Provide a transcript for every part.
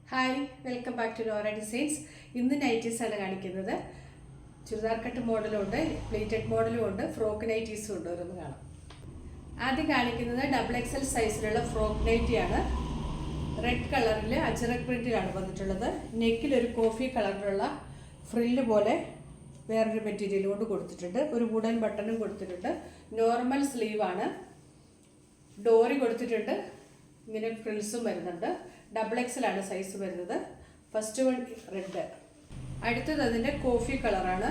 Hi, welcome back to Nora designs. ഇന്ന് nighties ആണ് കാണിക്കുന്നത്. ചുരിദാർ കട്ട് മോഡലും ഉണ്ട്, പ്ലേറ്റഡ് മോഡലും ഉണ്ട്, ഫ്രോക്ക് നൈറ്റീസും ഉണ്ട്. ഓരോന്ന് കാണാം. ആദ്യം കാണിക്കുന്നത് XXL സൈസിലുള്ള ഫ്രോക്ക് നൈറ്റിയാണ്. റെഡ് കളറിൽ അജ്രക് പ്രിന്റിലാണ് വന്നിട്ടുള്ളത്. നെക്കിൽ ഒരു കോഫി കളറിലുള്ള ഫ്രില്ല് പോലെ വേറൊരു മെറ്റീരിയൽ കൊണ്ട് കൊടുത്തിട്ടുണ്ട്. ഒരു വുഡൻ ബട്ടണും കൊടുത്തിട്ടുണ്ട്. നോർമൽ സ്ലീവാണ്. ഡോറി കൊടുത്തിട്ടുണ്ട്. ഇങ്ങനെ ഫ്രിൽസും വരുന്നുണ്ട്. XXL ആണ് സൈസ് വരുന്നത്. First one red. അടുത്തത് അതിൻ്റെ കോഫി കളറാണ്.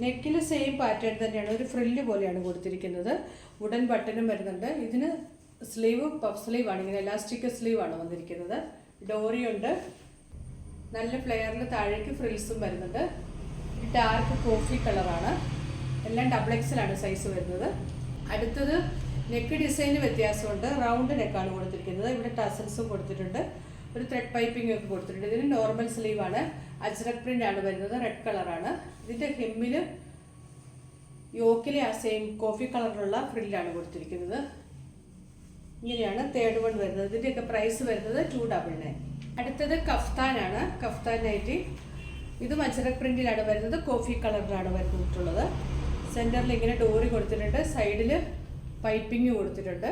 നെക്കിൽ സെയിം പാറ്റേൺ തന്നെയാണ്. ഒരു ഫ്രില്ല് പോലെയാണ് കൊടുത്തിരിക്കുന്നത്. വുഡൻ ബട്ടണും വരുന്നുണ്ട്. ഇതിന് സ്ലീവ് പഫ് സ്ലീവാണ്. ഇങ്ങനെ എലാസ്റ്റിക് സ്ലീവാണ് വന്നിരിക്കുന്നത്. ഡോറിയുണ്ട്. നല്ല ഫ്ലെയറിൽ താഴേക്ക് ഫ്രിൽസും വരുന്നുണ്ട്. ഡാർക്ക് കോഫി കളറാണ്. എല്ലാം XXL ആണ് സൈസ് വരുന്നത്. അടുത്തത് നെക്ക് ഡിസൈന് വ്യത്യാസമുണ്ട്. റൗണ്ട് നെക്കാണ് കൊടുത്തിരിക്കുന്നത്. ഇവിടെ ടസൽസും കൊടുത്തിട്ടുണ്ട്. ഒരു ത്രെഡ് പൈപ്പിംഗ് ഒക്കെ കൊടുത്തിട്ടുണ്ട്. ഇതിന് നോർമൽ സ്ലീവാണ്. അജ്രക് പ്രിന്റ് ആണ് വരുന്നത്. റെഡ് കളറാണ്. ഇതിൻ്റെ ഹെമ്മിൽ യോക്കിലെ ആ സെയിം കോഫി കളറിലുള്ള ഫ്രില്ലാണ് കൊടുത്തിരിക്കുന്നത്. ഇങ്ങനെയാണ് തേർഡ് വൺ വരുന്നത്. ഇതിൻ്റെയൊക്കെ പ്രൈസ് വരുന്നത് 299. അടുത്തത് കഫ്താനാണ്. Kaftan nightie. ഇതും അജ്രക് പ്രിന്റിലാണ് വരുന്നത്. കോഫി കളറിലാണ് വരുന്നിട്ടുള്ളത്. സെൻറ്ററിൽ ഇങ്ങനെ ഡോറി കൊടുത്തിട്ടുണ്ട്. സൈഡിൽ പൈപ്പിംഗ് കൊടുത്തിട്ടുണ്ട്.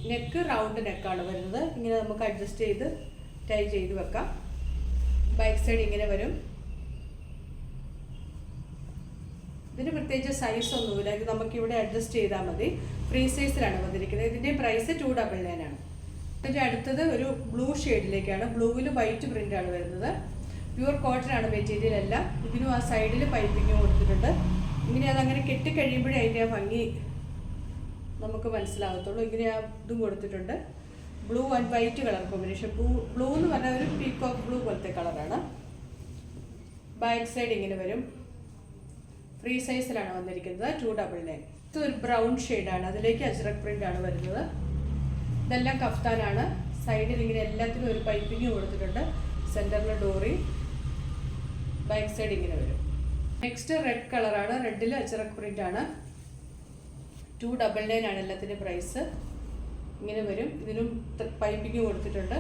നെക്ക് റൗണ്ട് നെക്കാണ് വരുന്നത്. ഇങ്ങനെ നമുക്ക് അഡ്ജസ്റ്റ് ചെയ്ത് ടൈ ചെയ്ത് വെക്കാം. ബാക്ക് സൈഡ് ഇങ്ങനെ വരും. ഇതിന് പ്രത്യേകിച്ച് സൈസ് ഒന്നുമില്ല. ഇത് നമുക്കിവിടെ അഡ്ജസ്റ്റ് ചെയ്താൽ മതി. ഫ്രീ സൈസിലാണ് വന്നിരിക്കുന്നത്. ഇതിൻ്റെ പ്രൈസ് 299 ആണ്. ഇതിൻ്റെ അടുത്തത് ഒരു ബ്ലൂ ഷെയ്ഡിലേക്കാണ്. ബ്ലൂവിൽ വൈറ്റ് പ്രിൻ്റാണ് വരുന്നത്. പ്യുവർ കോട്ടൺ ആണ് മെറ്റീരിയൽ എല്ലാം. ഇതിനും ആ സൈഡിൽ പൈപ്പിംഗ് കൊടുത്തിട്ടുണ്ട്. ഇങ്ങനെ അതങ്ങനെ കെട്ടിക്കഴിയുമ്പോഴേ അതിൻ്റെ ആ ഭംഗി നമുക്ക് മനസ്സിലാകത്തുള്ളൂ. ഇങ്ങനെ ആ ഇതും കൊടുത്തിട്ടുണ്ട്. Blue and white colour combination. Blue എന്ന് പറഞ്ഞാൽ ഒരു പീകോക്ക് ബ്ലൂ പോലത്തെ കളറാണ്. ബാക്ക് സൈഡ് ഇങ്ങനെ വരും. ഫ്രീ സൈസിലാണ് വന്നിരിക്കുന്നത്. 299. ഇത് ഒരു ബ്രൗൺ ഷെയ്ഡാണ്. അതിലേക്ക് അജ്രക് പ്രിന്റ് ആണ് വരുന്നത്. ഇതെല്ലാം കഫ്താനാണ്. സൈഡിൽ ഇങ്ങനെ എല്ലാത്തിനും ഒരു പൈപ്പിംഗ് കൊടുത്തിട്ടുണ്ട്. സെൻറ്ററിൽ ഡോറി. ബാക്ക് സൈഡ് ഇങ്ങനെ വരും. നെക്സ്റ്റ് റെഡ് കളറാണ്. റെഡിൽ അജ്രക് പ്രിന്റ് ആണ്. 299 ആണ് എല്ലാത്തിൻ്റെ പ്രൈസ്. ഇങ്ങനെ വരും. ഇതിനും പൈപ്പിംഗ് കൊടുത്തിട്ടുണ്ട്.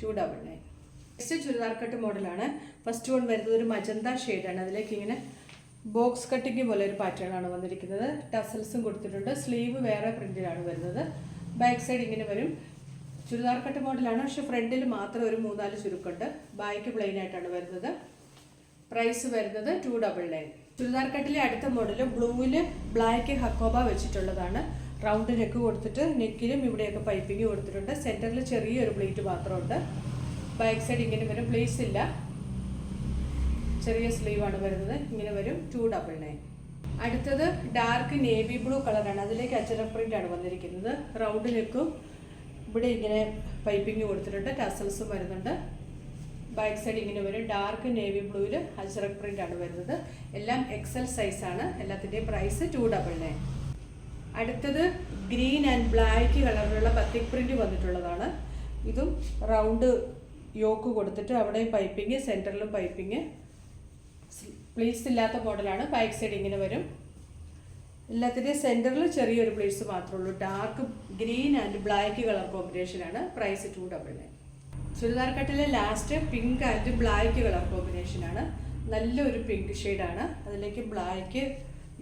299. നെക്സ്റ്റ് ചുരിദാർ കട്ട് മോഡലാണ്. ഫസ്റ്റ് വൺ വരുന്നത് ഒരു മജന്ത ഷെയ്ഡാണ്. അതിലേക്ക് ഇങ്ങനെ ബോക്സ് കട്ടിങ് പോലെ ഒരു പാറ്റേൺ ആണ് വന്നിരിക്കുന്നത്. ടസൽസും കൊടുത്തിട്ടുണ്ട്. സ്ലീവ് വേറെ പ്രിന്റിലാണ് വരുന്നത്. ബാക്ക് സൈഡ് ഇങ്ങനെ വരും. ചുരിദാർ കട്ട് മോഡലാണ്. പക്ഷെ ഫ്രണ്ടിൽ മാത്രം ഒരു 3-4 ചുരുക്കുണ്ട്. ബാക്ക് പ്ലെയിൻ ആയിട്ടാണ് വരുന്നത്. പ്രൈസ് വരുന്നത് 299. ചുരിദാർ കട്ടിലെ അടുത്ത മോഡൽ ബ്ലൂവിൽ ബ്ലാക്ക് ഹക്കോബ വെച്ചിട്ടുള്ളതാണ്. റൗണ്ട് നെക്ക് കൊടുത്തിട്ട് നെക്കിലും ഇവിടെയൊക്കെ പൈപ്പിംഗ് കൊടുത്തിട്ടുണ്ട്. സെൻറ്ററിൽ ചെറിയൊരു പ്ലേറ്റ് മാത്രമുണ്ട്. ബാക്ക് സൈഡ് ഇങ്ങനെ വരും. പ്ലേസ് ഇല്ല. ചെറിയ സ്ലീവാണ് വരുന്നത്. ഇങ്ങനെ വരും. 299. അടുത്തത് ഡാർക്ക് നേവി ബ്ലൂ കളറാണ്. അതിലേക്ക് അജ്രക് പ്രിന്റ് ആണ് വന്നിരിക്കുന്നത്. റൗണ്ട് നെക്കും ഇവിടെ ഇങ്ങനെ പൈപ്പിംഗ് കൊടുത്തിട്ടുണ്ട്. ടസൽസും വരുന്നുണ്ട്. ബാക്ക് സൈഡ് ഇങ്ങനെ വരും. ഡാർക്ക് നേവി ബ്ലൂവിൽ അജ്രക് പ്രിന്റ് ആണ് വരുന്നത്. എല്ലാം XL സൈസാണ്. എല്ലാത്തിൻ്റെയും പ്രൈസ് 299. അടുത്തത് ഗ്രീൻ ആൻഡ് ബ്ലാക്ക് കളറിലുള്ള ബത്തിക് പ്രിന്റ് വന്നിട്ടുള്ളതാണ്. ഇതും റൗണ്ട് യോക്ക് കൊടുത്തിട്ട് അവിടെയും പൈപ്പിംഗ്, സെൻറ്ററിലും പൈപ്പിംഗ്. പ്ലീറ്റ്സ് ഇല്ലാത്ത മോഡലാണ്. ബാക്ക് സൈഡ് ഇങ്ങനെ വരും. എല്ലാത്തിൻ്റെയും സെൻറ്ററിൽ ചെറിയൊരു പ്ലീറ്റ്സ് മാത്രമേ ഉള്ളൂ. Dark green and black colour കോമ്പിനേഷനാണ്. പ്രൈസ് 299. ചുരിദാർ കട്ടിലെ last pink and black colour കോമ്പിനേഷനാണ്. നല്ലൊരു പിങ്ക് ഷെയ്ഡാണ്. അതിലേക്ക് ബ്ലാക്ക്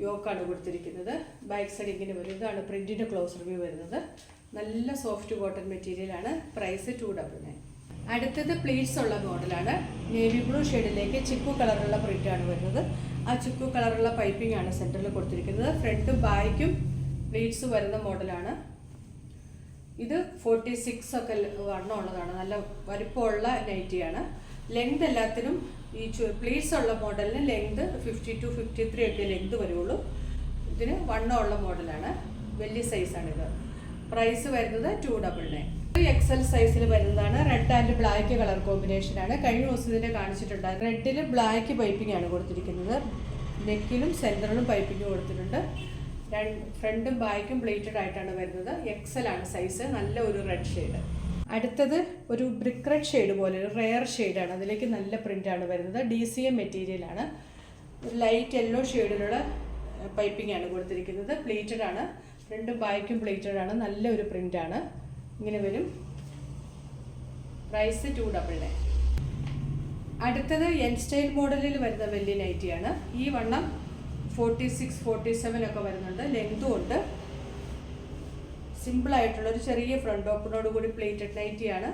യോക്കാണ് കൊടുത്തിരിക്കുന്നത്. ബാക്ക് സൈഡ് ഇങ്ങനെ വരും. ഇതാണ് പ്രിന്റിൻ്റെ ക്ലോസർ വ്യൂ വരുന്നത്. നല്ല സോഫ്റ്റ് കോട്ടൺ മെറ്റീരിയലാണ്. പ്രൈസ് 299. അടുത്തത് പ്ലീറ്റ്സ് ഉള്ള മോഡലാണ്. നേവി ബ്ലൂ ഷെയ്ഡിലേക്ക് ചിക്കു കളറുള്ള പ്രിന്റാണ് വരുന്നത്. ആ ചിക്കു കളറുള്ള പൈപ്പിംഗ് ആണ് സെൻറ്ററിൽ കൊടുത്തിരിക്കുന്നത്. ഫ്രണ്ടും ബാക്കും പ്ലീറ്റ്സ് വരുന്ന മോഡലാണ്. ഇത് 46 ഒക്കെ വണ്ണം ഉള്ളതാണ്. നല്ല വലിപ്പമുള്ള നൈറ്റിയാണ്. ലെങ്ത് എല്ലാത്തിനും ഈ പ്ലീറ്റ്സ് ഉള്ള മോഡലിന് ലെങ്ത് 52, 53 ഒക്കെ ലെങ്ത് വരുള്ളൂ. ഇതിന് വണ്ണമുള്ള മോഡലാണ്. വലിയ സൈസാണിത്. പ്രൈസ് വരുന്നത് 299. XL സൈസിൽ വരുന്നതാണ്. റെഡ് ആൻഡ് ബ്ലാക്ക് കളർ കോമ്പിനേഷനാണ്. കഴിഞ്ഞ ദിവസം ഇതിനെ കാണിച്ചിട്ടുണ്ടായിരുന്നു. റെഡിൽ ബ്ലാക്ക് പൈപ്പിംഗ് ആണ് കൊടുത്തിരിക്കുന്നത്. നെക്കിലും സെൻറ്ററിലും പൈപ്പിംഗ് കൊടുത്തിട്ടുണ്ട്. ഫ്രണ്ടും ബാക്കും പ്ലേറ്റഡ് ആയിട്ടാണ് വരുന്നത്. XL ആണ് സൈസ്. നല്ല ഒരു റെഡ് ഷെയ്ഡ്. അടുത്തത് ഒരു ബ്രിക്ക് റെഡ് ഷെയ്ഡ് പോലെ ഒരു റെയർ ഷെയ്ഡാണ്. അതിലേക്ക് നല്ല പ്രിൻ്റാണ് വരുന്നത്. DCM മെറ്റീരിയലാണ്. ഒരു ലൈറ്റ് യെല്ലോ ഷെയ്ഡിലുള്ള പൈപ്പിംഗ് ആണ് കൊടുത്തിരിക്കുന്നത്. പ്ലേറ്റഡ് ആണ്. ഫ്രണ്ടും ബാക്കും പ്ലേറ്റഡ് ആണ്. നല്ലൊരു പ്രിൻ്റാണ്. ഇങ്ങനെ വരും. പ്രൈസ് 299. അടുത്തത് എൻ സ്റ്റൈൽ മോഡലിൽ വരുന്ന വലിയ നൈറ്റിയാണ്. ഈ വണ്ണം 46, 47 ഒക്കെ വരുന്നുണ്ട്. ലെങ്തും ഉണ്ട്. സിമ്പിളായിട്ടുള്ളൊരു ചെറിയ ഫ്രണ്ട് ഓപ്പണോട് കൂടി പ്ലേറ്റഡ് നൈറ്റിയാണ്.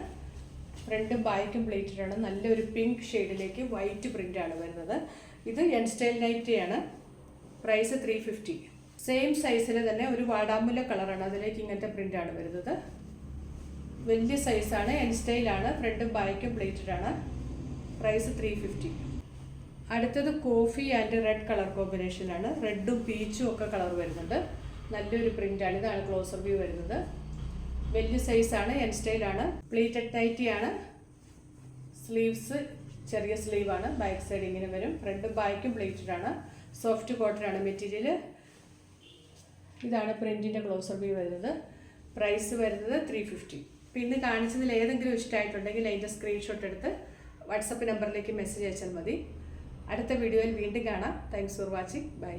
ഫ്രണ്ടും ബാക്കും പ്ലേറ്റഡ് ആണ്. നല്ലൊരു പിങ്ക് ഷെയ്ഡിലേക്ക് വൈറ്റ് പ്രിൻ്റാണ് വരുന്നത്. ഇത് എൻ സ്റ്റൈൽ നൈറ്റിയാണ്. പ്രൈസ് 350. സെയിം സൈസിൽ തന്നെ ഒരു വാടാമുല്ല കളറാണ്. അതിലേക്ക് ഇങ്ങനത്തെ പ്രിൻ്റാണ് വരുന്നത്. വലിയ സൈസാണ്. എൻ സ്റ്റൈലാണ്. ഫ്രണ്ടും ബാക്കും പ്ലേറ്റഡ് ആണ്. പ്രൈസ് 350. അടുത്തത് കോഫി ആൻഡ് റെഡ് കളർ കോമ്പിനേഷനാണ്. റെഡും പീച്ചും ഒക്കെ കളർ വരുന്നുണ്ട്. നല്ലൊരു പ്രിൻ്റാണ്. ഇതാണ് ക്ലോസർ വ്യൂ വരുന്നത്. വലിയ സൈസാണ്. എൻ സ്റ്റൈലാണ്. പ്ലേറ്റഡ് നൈറ്റിയാണ്. സ്ലീവ്സ് ചെറിയ സ്ലീവാണ്. ബാക്ക് സൈഡ് ഇങ്ങനെ വരും. ഫ്രണ്ടും ബാക്കും പ്ലേറ്റഡ് ആണ്. സോഫ്റ്റ് കോട്ടൺ ആണ് മെറ്റീരിയൽ. ഇതാണ് പ്രിൻറ്റിൻ്റെ ക്ലോസർ വ്യൂ വരുന്നത്. പ്രൈസ് വരുന്നത് 350. പിന്നെ കാണിച്ചതിൽ ഏതെങ്കിലും ഇഷ്ടമായിട്ടുണ്ടെങ്കിൽ അതിൻ്റെ സ്ക്രീൻഷോട്ട് എടുത്ത് വാട്സപ്പ് നമ്പറിലേക്ക് മെസ്സേജ് അയച്ചാൽ മതി. അടുത്ത വീഡിയോയിൽ വീണ്ടും കാണാം. Thanks for watching. ബൈ.